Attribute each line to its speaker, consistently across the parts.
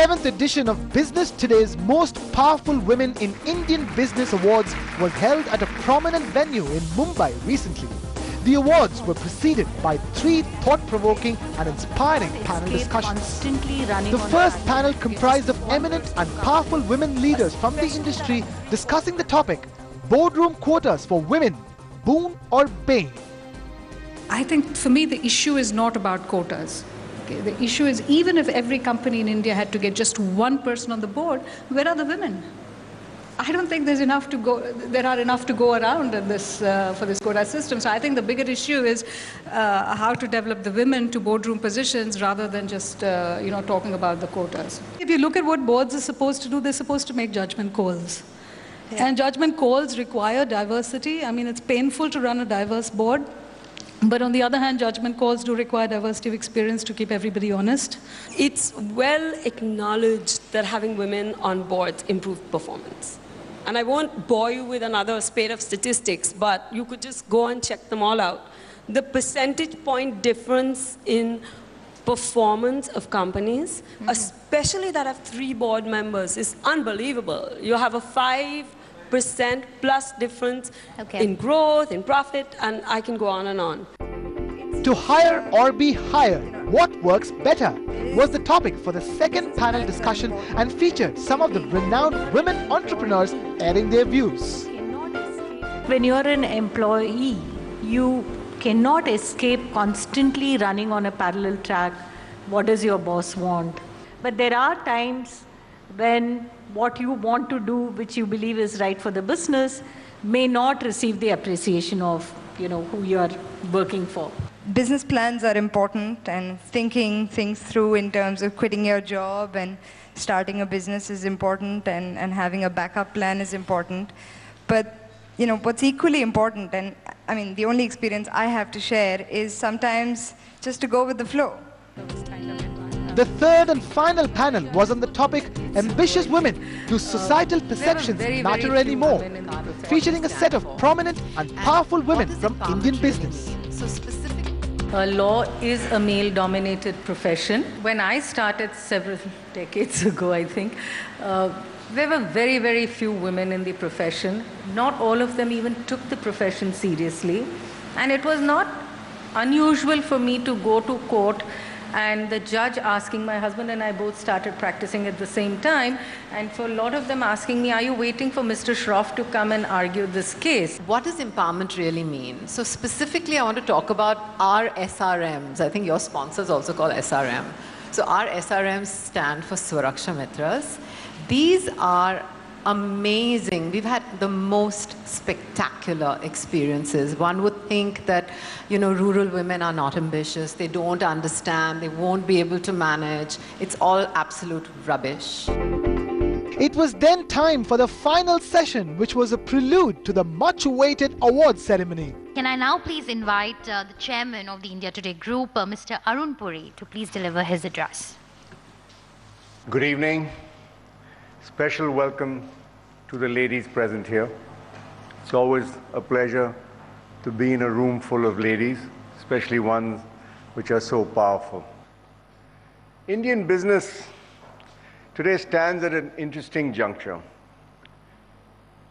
Speaker 1: 11th edition of Business Today's Most Powerful Women in Indian Business Awards was held at a prominent venue in Mumbai recently. The awards were preceded by 3 thought-provoking and inspiring panel discussions. The first panel comprised of eminent and powerful women leaders from the industry discussing the topic, boardroom quotas for women, boon or bane.
Speaker 2: I think for me the issue is not about quotas. Okay? The issue is even if every company in India had to get just one person on the board, where are the women? I don't think there are enough to go around in this, for this quota system. So I think the bigger issue is how to develop the women to boardroom positions rather than just talking about the quotas. If you look at what boards are supposed to do, they're supposed to make judgment calls. Yeah. And judgment calls require diversity. I mean, it's painful to run a diverse board. But on the other hand, judgment calls do require diversity of experience to keep everybody honest.
Speaker 3: It's well acknowledged that having women on boards improves performance. And I won't bore you with another spate of statistics, but you could just go and check them all out. The percentage point difference in performance of companies, especially that have 3 board members, is unbelievable. You have a 5% plus difference in growth, in profit, and I can go on and on.
Speaker 1: To hire or be hired, what works better was the topic for the second panel discussion and featured some of the renowned women entrepreneurs airing their views.
Speaker 4: When you're an employee, you cannot escape constantly running on a parallel track. What does your boss want? But there are times when what you want to do, which you believe is right for the business, may not receive the appreciation of who you are working for.
Speaker 5: Business plans are important, and thinking things through in terms of quitting your job and starting a business is important, and having a backup plan is important. But what's equally important, and I mean the only experience I have to share, is sometimes just to go with the flow.
Speaker 1: The third and final panel was on the topic Ambitious Women Do Societal Perceptions Matter Anymore, featuring a set of prominent and powerful women from Indian business.
Speaker 4: Law is a male-dominated profession. When I started several decades ago, I think, there were very, very few women in the profession. Not all of them even took the profession seriously. And it was not unusual for me to go to court and the judge asking, my husband and I both started practicing at the same time, and for a lot of them asking me, are you waiting for Mr. Shroff to come and argue this case?
Speaker 6: What does empowerment really mean? So specifically, I want to talk about our SRMs. I think your sponsors also call SRM. So our SRMs stand for Swaraksha Mitras. These are amazing. We've had the most spectacular experiences. One would think that, rural women are not ambitious, they don't understand, they won't be able to manage. It's all absolute rubbish.
Speaker 1: It was then time for the final session, which was a prelude to the much-awaited awards ceremony.
Speaker 7: Can I now please invite the chairman of the India Today Group, Mr. Arun Puri, to please deliver his address.
Speaker 8: Good evening. Special welcome to the ladies present here. It's always a pleasure to be in a room full of ladies, especially ones which are so powerful. Indian business today stands at an interesting juncture.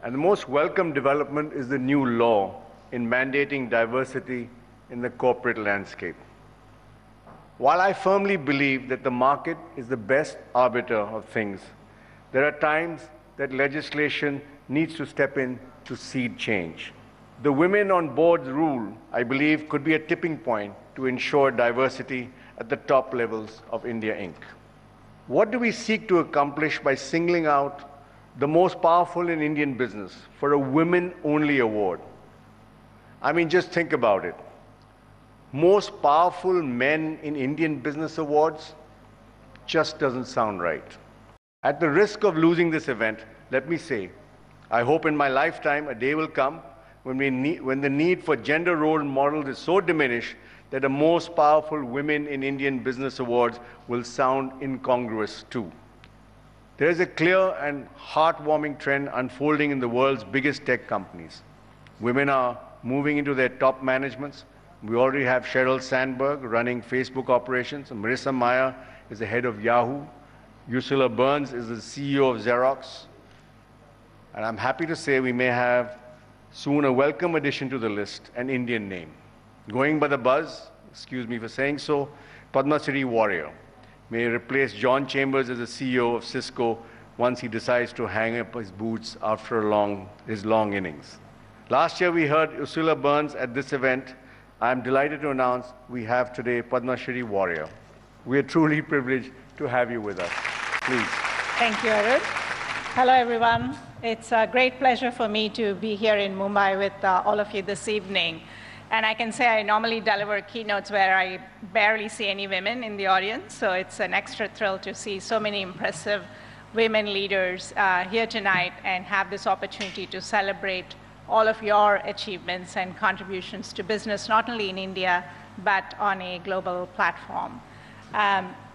Speaker 8: And the most welcome development is the new law in mandating diversity in the corporate landscape. While I firmly believe that the market is the best arbiter of things, there are times that legislation needs to step in to seed change. The Women on Boards rule, I believe, could be a tipping point to ensure diversity at the top levels of India Inc. What do we seek to accomplish by singling out the most powerful in Indian business for a women-only award? I mean, just think about it. Most powerful men in Indian business awards just doesn't sound right. At the risk of losing this event, let me say, I hope in my lifetime a day will come when the need for gender role models is so diminished that the most powerful women in Indian business awards will sound incongruous too. There is a clear and heartwarming trend unfolding in the world's biggest tech companies. Women are moving into their top managements. We already have Sheryl Sandberg running Facebook operations, and Marissa Mayer is the head of Yahoo. Ursula Burns is the CEO of Xerox. And I'm happy to say we may have soon a welcome addition to the list, an Indian name. Going by the buzz, excuse me for saying so, Padma Shri Warrior may replace John Chambers as the CEO of Cisco once he decides to hang up his boots after his long innings. Last year we heard Ursula Burns at this event. I'm delighted to announce we have today Padma Shri Warrior. We are truly privileged to have you with us. Please.
Speaker 9: Thank you, Arun. Hello, everyone. It's a great pleasure for me to be here in Mumbai with all of you this evening. And I can say I normally deliver keynotes where I barely see any women in the audience, so it's an extra thrill to see so many impressive women leaders here tonight and have this opportunity to celebrate all of your achievements and contributions to business, not only in India, but on a global platform.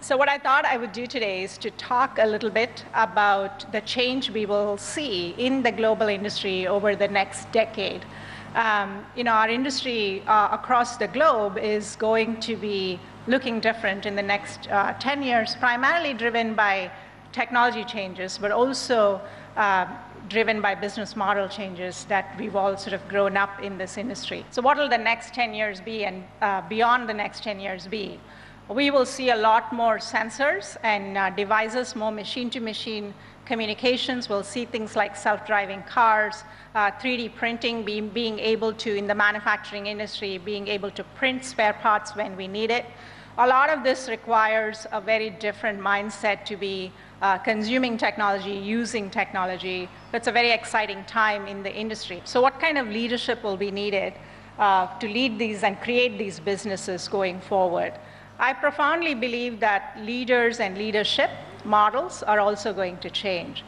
Speaker 9: So what I thought I would do today is to talk a little bit about the change we will see in the global industry over the next decade. Our industry across the globe is going to be looking different in the next 10 years, primarily driven by technology changes, but also driven by business model changes that we've all sort of grown up in this industry. So what will the next 10 years be and beyond the next 10 years be? We will see a lot more sensors and devices, more machine-to-machine communications. We'll see things like self-driving cars, 3D printing, being able to, in the manufacturing industry, being able to print spare parts when we need it. A lot of this requires a very different mindset to be consuming technology, using technology. It's a very exciting time in the industry. So what kind of leadership will be needed to lead these and create these businesses going forward? I profoundly believe that leaders and leadership models are also going to change.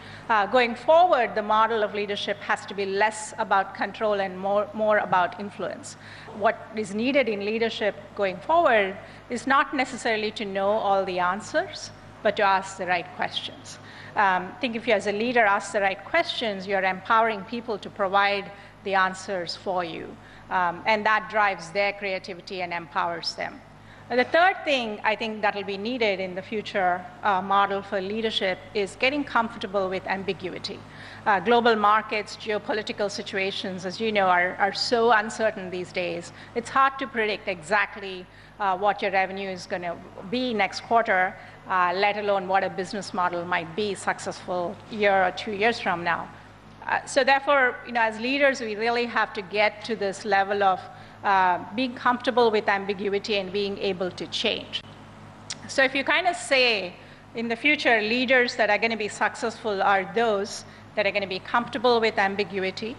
Speaker 9: Going forward, the model of leadership has to be less about control and more about influence. What is needed in leadership going forward is not necessarily to know all the answers, but to ask the right questions. I think if you as a leader ask the right questions, you're empowering people to provide the answers for you. And that drives their creativity and empowers them. The third thing I think that will be needed in the future model for leadership is getting comfortable with ambiguity. Global markets, geopolitical situations, as you know, are so uncertain these days. It's hard to predict exactly what your revenue is going to be next quarter, let alone what a business model might be successful a year or 2 years from now. So therefore, as leaders, we really have to get to this level of being comfortable with ambiguity and being able to change. So if you kind of say, in the future, leaders that are going to be successful are those that are going to be comfortable with ambiguity,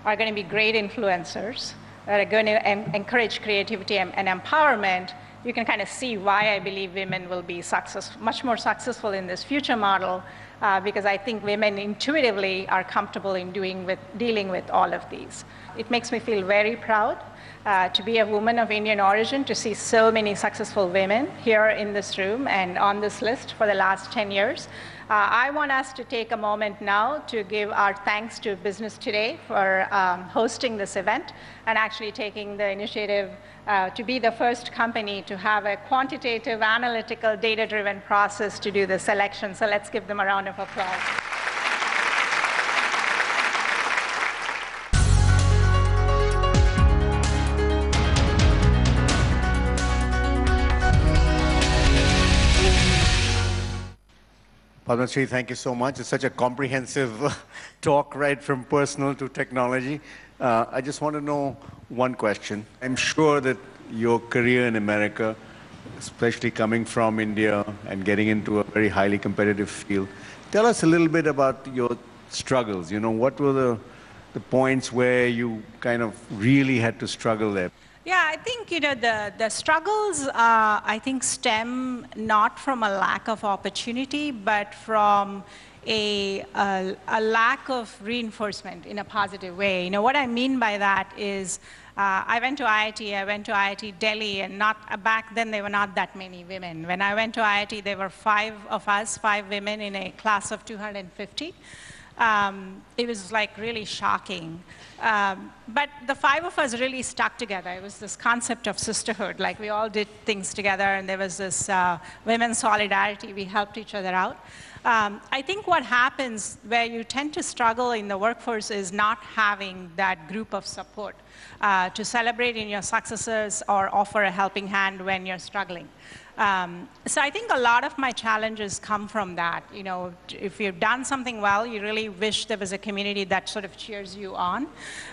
Speaker 9: are going to be great influencers, that are going to encourage creativity and empowerment, you can kind of see why I believe women will be much more successful in this future model, because I think women intuitively are comfortable in dealing with all of these. It makes me feel very proud to be a woman of Indian origin, to see so many successful women here in this room and on this list for the last 10 years. I want us to take a moment now to give our thanks to Business Today for hosting this event and actually taking the initiative to be the first company to have a quantitative, analytical, data-driven process to do the selection. So let's give them a round of applause.
Speaker 8: Padma Shri, thank you so much. It's such a comprehensive talk, right from personal to technology. I just want to know one question. I'm sure that your career in America, especially coming from India and getting into a very highly competitive field, tell us a little bit about your struggles. What were the points where you kind of really had to struggle there?
Speaker 9: Yeah, I think the struggles I think stem not from a lack of opportunity, but from a lack of reinforcement in a positive way. What I mean by that is I went to IIT Delhi, and back then there were not that many women. When I went to IIT, there were 5 of us, 5 women in a class of 250. It was like really shocking. But the five of us really stuck together. It was this concept of sisterhood. Like we all did things together, and there was this women's solidarity. We helped each other out. I think what happens where you tend to struggle in the workforce is not having that group of support to celebrate in your successes or offer a helping hand when you're struggling. So I think a lot of my challenges come from that. You know, if you've done something well, you really wish there was a community that sort of cheers you on.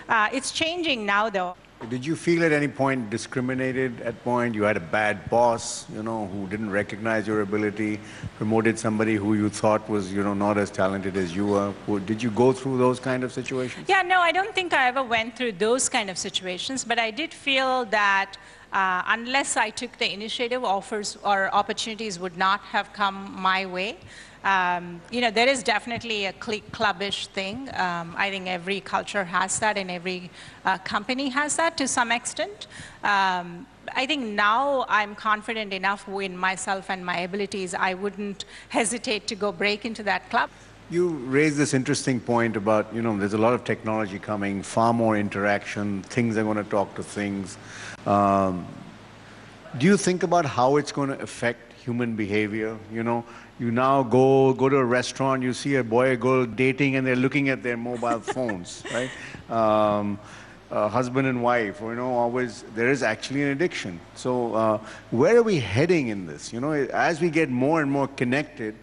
Speaker 9: It's changing now, though.
Speaker 8: Did you feel at any point discriminated at point? You had a bad boss, you know, who didn't recognize your ability, promoted somebody who you thought was, you know, not as talented as you were. Did you go through those kind of situations?
Speaker 9: Yeah, no, I don't think I ever went through those kind of situations, but I did feel that unless I took the initiative, offers or opportunities would not have come my way. You know, there is definitely a clique clubbish thing. I think every culture has that, and every company has that to some extent. I think now I'm confident enough in myself and my abilities, I wouldn't hesitate to go break into that club.
Speaker 8: You raised this interesting point about, you know, there's a lot of technology coming, far more interaction, things are going to talk to things. Do you think about how it's going to affect human behavior? You know, you now go to a restaurant, you see a boy or girl dating, and they're looking at their mobile phones, right? Husband and wife, or, you know, always, there is actually an addiction. So where are we heading in this? You know, as we get more and more connected,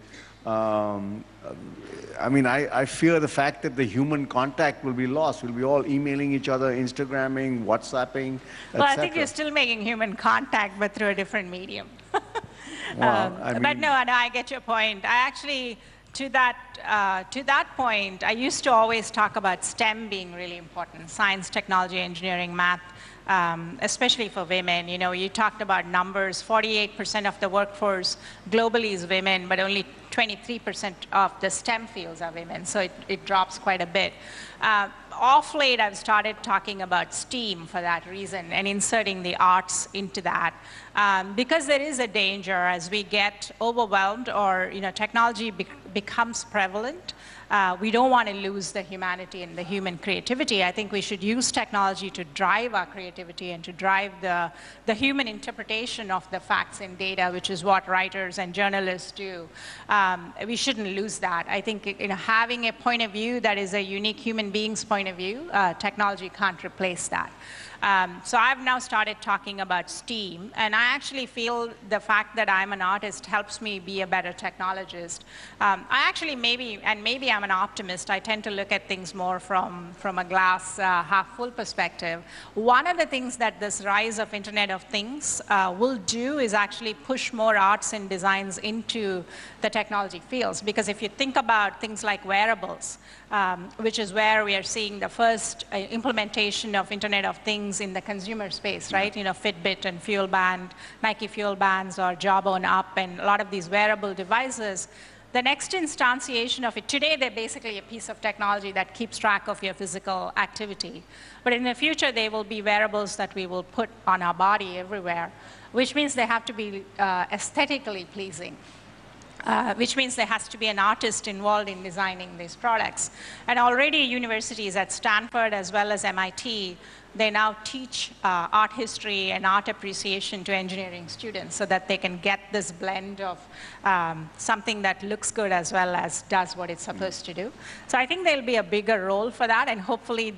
Speaker 8: I mean, I fear the fact that the human contact will be lost. We'll be all emailing each other, Instagramming, WhatsApping,
Speaker 9: Well, I think you're still making human contact, but through a different medium.
Speaker 8: Well,
Speaker 9: but no, I get your point. I actually, to that point, I used to always talk about STEM being really important: science, technology, engineering, math. Especially for women. You know, you talked about numbers. 48% of the workforce globally is women, but only 23% of the STEM fields are women, so it drops quite a bit. Off late, I've started talking about STEAM for that reason and inserting the arts into that, because there is a danger as we get overwhelmed or, you know, technology becomes prevalent. We don't want to lose the humanity and the human creativity. I think we should use technology to drive our creativity and to drive the human interpretation of the facts and data, which is what writers and journalists do. We shouldn't lose that. I think, you know, having a point of view that is a unique human being's point of view, technology can't replace that. So I've now started talking about STEAM, and I actually feel the fact that I'm an artist helps me be a better technologist. I actually maybe I'm an optimist. I tend to look at things more from a glass half full perspective. One of the things that this rise of Internet of Things will do is actually push more arts and designs into the technology fields, because if you think about things like wearables, which is where we are seeing the first implementation of Internet of Things in the consumer space, right? You know, Fitbit and Fuel Band, Nike Fuel Bands, or Jawbone Up, and a lot of these wearable devices. The next instantiation of it, today they're basically a piece of technology that keeps track of your physical activity. But in the future, they will be wearables that we will put on our body everywhere, which means they have to be aesthetically pleasing. Which means there has to be an artist involved in designing these products. And already universities at Stanford as well as MIT, they now teach art history and art appreciation to engineering students so that they can get this blend of something that looks good as well as does what it's supposed to do. So I think there'll be a bigger role for that, and hopefully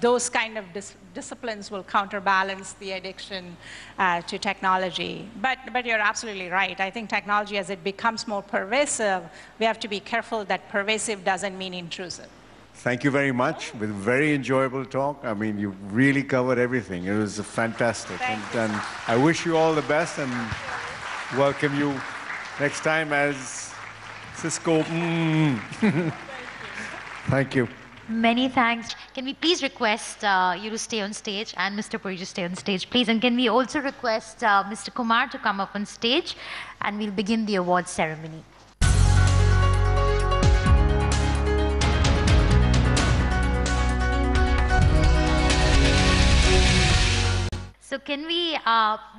Speaker 9: those kind of disciplines will counterbalance the addiction to technology. But you're absolutely right. I think technology, as it becomes more pervasive, we have to be careful that pervasive doesn't mean intrusive.
Speaker 8: Thank you very much. It was a very enjoyable talk. I mean, you really covered everything. It was fantastic. And I wish you all the best and welcome you next time as Cisco. Thank you.
Speaker 7: Many thanks. Can we please request you to stay on stage and Mr. Puri to stay on stage, please? And can we also request Mr. Kumar to come up on stage, and we'll begin the awards ceremony. So can we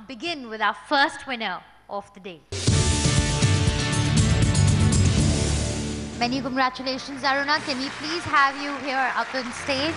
Speaker 7: begin with our first winner of the day? Many congratulations, Aruna. Can we please have you here up on stage?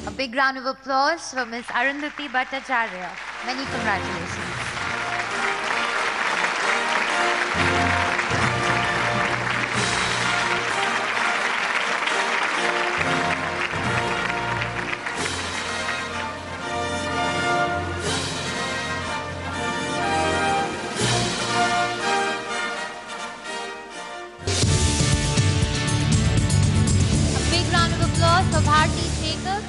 Speaker 7: A big round of applause for Ms. Arundhati Bhattacharya. Many congratulations. A big round of applause for Bharti Jacob.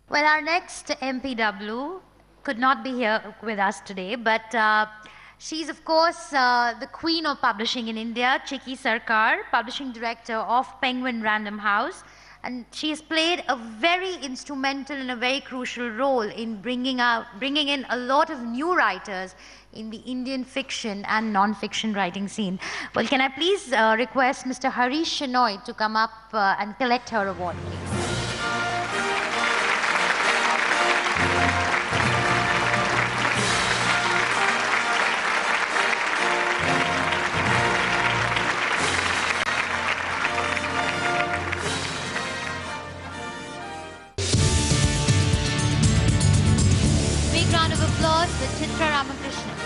Speaker 7: Well, our next MPW could not be here with us today, but she's, of course, the queen of publishing in India, Chiki Sarkar, publishing director of Penguin Random House. And she has played a very instrumental and a very crucial role in bringing in a lot of new writers in the Indian fiction and non-fiction writing scene. Well, can I please request Mr. Harish Shenoy to come up and collect her award, please? Big round of applause for Chitra Ramakrishnan.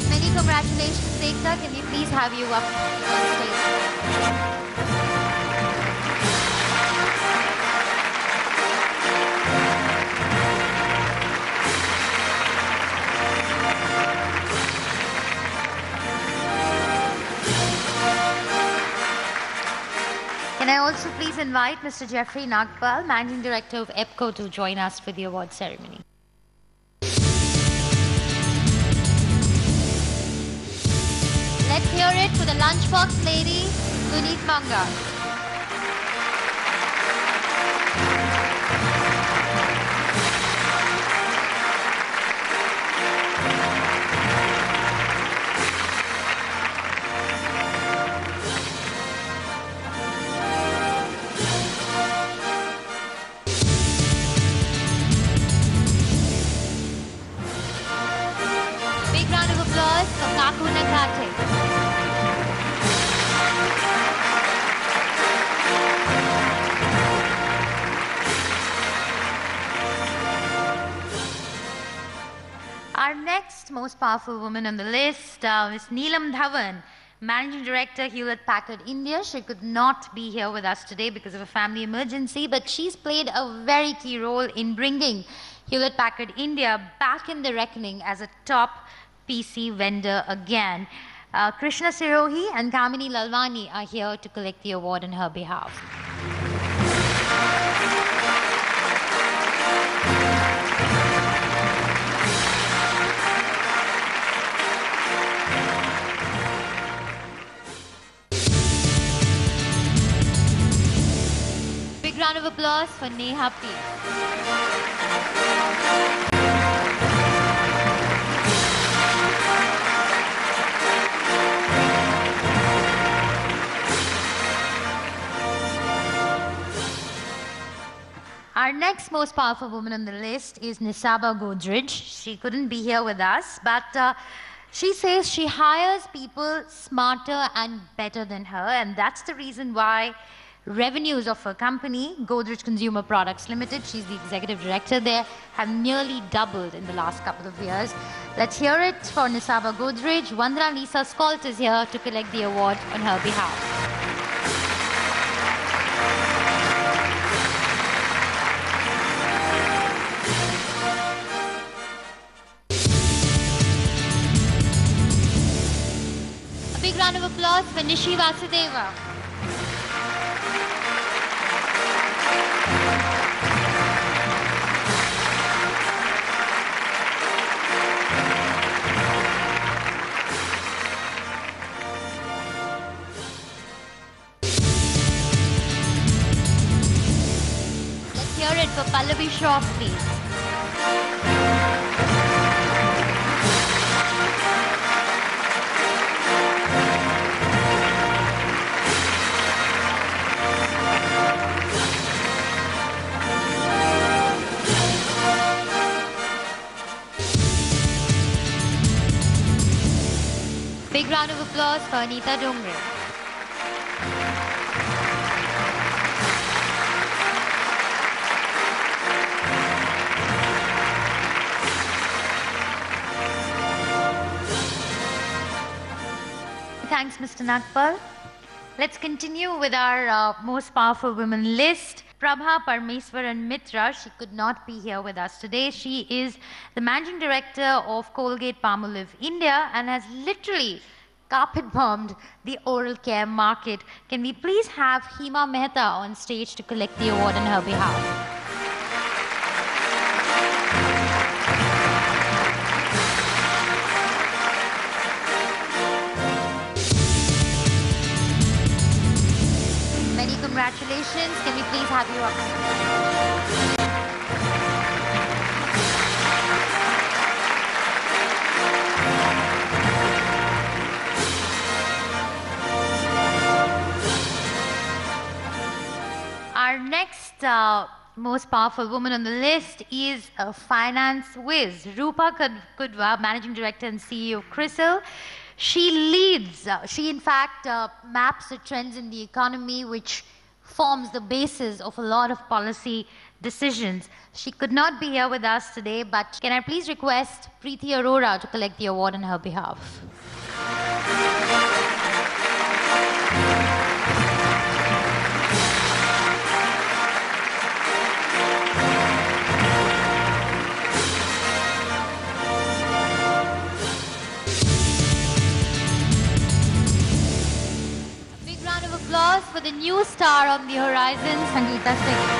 Speaker 7: Many congratulations, Ekta. Can we please have you up on stage? Can I also please invite Mr. Jeffrey Nagpal, Managing Director of EPCO, to join us for the award ceremony. Let's hear it for the lunchbox lady, Guneet Manga. Big round of applause for Kaku Nakate. Our next most powerful woman on the list is Neelam Dhawan, Managing Director, Hewlett Packard India. She could not be here with us today because of a family emergency, but she's played a very key role in bringing Hewlett Packard India back in the reckoning as a top PC vendor again. Krishna Sirohi and Kamini Lalwani are here to collect the award on her behalf. Big round of applause for Neha P. Our next most powerful woman on the list is Nisaba Godrej. She couldn't be here with us, but she says she hires people smarter and better than her, and that's the reason why revenues of her company, Godrej Consumer Products Limited, she's the executive director there, have nearly doubled in the last couple of years. Let's hear it for Nisaba Godrej. Vandana Lisa Skolt is here to collect the award on her behalf. Big round of applause for Nishi Vasudeva. Let's hear it for Pallavi Shroff, please. Big round of applause for Anita Dongre. Thanks, Mr. Nagpal. Let's continue with our most powerful women list. Prabha Parmeswaran Mitra, she could not be here with us today. She is the Managing Director of Colgate Palmolive India and has literally carpet bombed the oral care market. Can we please have Hema Mehta on stage to collect the award on her behalf? Many congratulations. Can we please have you up? Our next most powerful woman on the list is a finance whiz, Rupa Kudva, Managing Director and CEO of CRISIL. She leads, she in fact maps the trends in the economy which forms the basis of a lot of policy decisions. She could not be here with us today, but can I please request Preeti Arora to collect the award on her behalf? Applause for the new star on the horizon, Sangeeta Singh.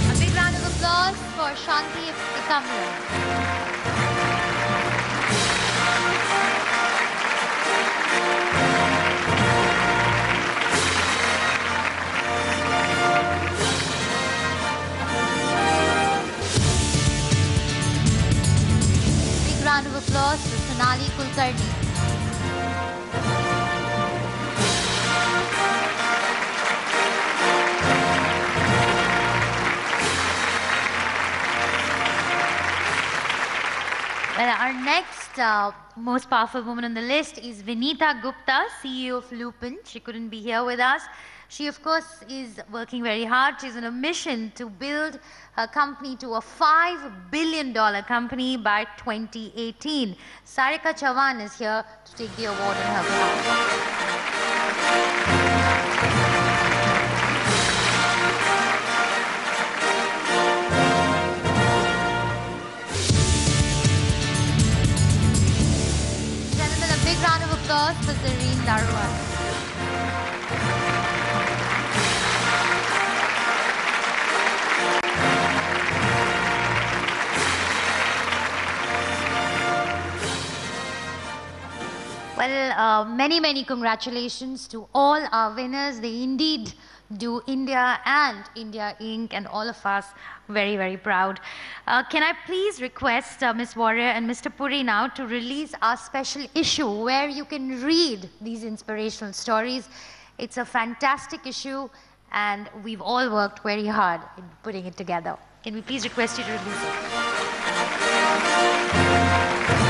Speaker 7: A big round of applause for Shanti Ikamran. Round of applause for Sonali Kulkarni. Well, our next most powerful woman on the list is Vinita Gupta, CEO of Lupin. She couldn't be here with us. She, of course, is working very hard. She's on a mission to build her company to a $5 billion company by 2018. Sarika Chavan is here to take the award on her behalf. Gentlemen, a big round of applause for Zareen Larwal. Well, many congratulations to all our winners. They indeed do India and India Inc. and all of us very proud. Can I please request Ms. Warrior and Mr. Puri now to release our special issue where you can read these inspirational stories. It's a fantastic issue and we've all worked very hard in putting it together. Can we please request you to release it?